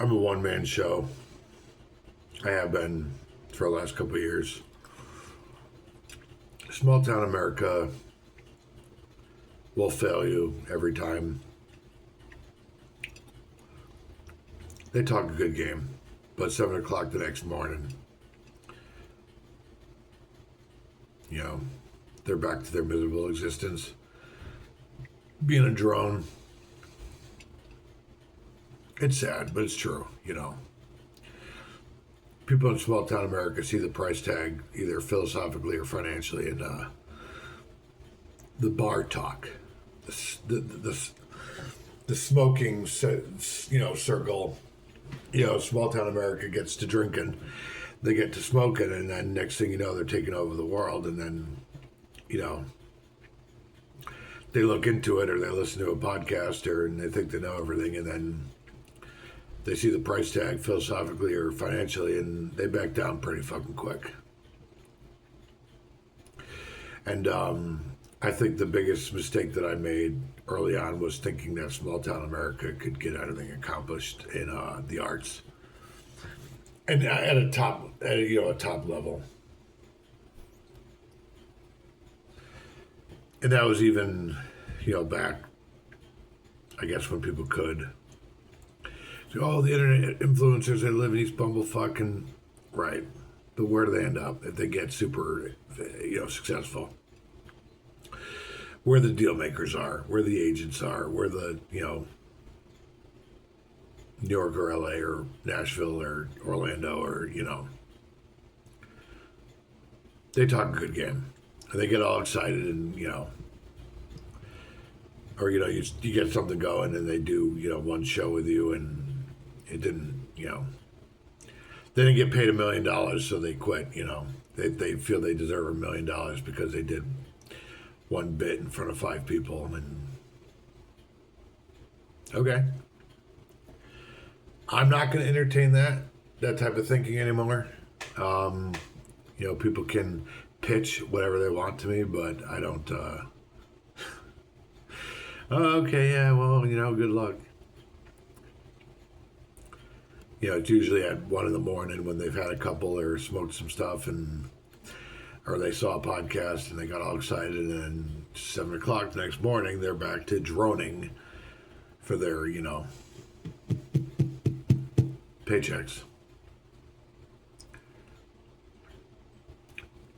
I'm a one-man show. I have been for the last couple of years. Small town America will fail you every time. They talk a good game, but 7 o'clock the next morning, you know, they're back to their miserable existence. Being a drone, it's sad, but it's true, you know. People in small town America see the price tag either philosophically or financially, and the bar talk, the smoking, circle. Small town America gets to drinking, they get to smoking, and then next thing you know, they're taking over the world, and then, they look into it or they listen to a podcast and they think they know everything, and then they see the price tag philosophically or financially, and they back down pretty fucking quick. And I think the biggest mistake that I made early on was thinking that small town America could get anything accomplished in the arts, and at a top level. And that was even, back, I guess, when people could. So, oh, the internet influencers, they live in East Bumblefuck, and right. But where do they end up if they get super, successful? Where the deal makers are, where the agents are, where the, New York or LA or Nashville or Orlando or, they talk a good game. And they get all excited and, or, you get something going and they do, one show with you and it didn't, they didn't get paid $1 million, so they quit, They feel they deserve $1 million because they did one bit in front of 5 people. And, okay. I'm not going to entertain that type of thinking anymore. People can pitch whatever they want to me, but I don't, okay, yeah, well, good luck. It's usually at 1 a.m. when they've had a couple or smoked some stuff, or they saw a podcast and they got all excited, and then 7 o'clock the next morning they're back to droning for their, paychecks.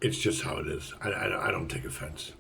It's just how it is. I don't take offense.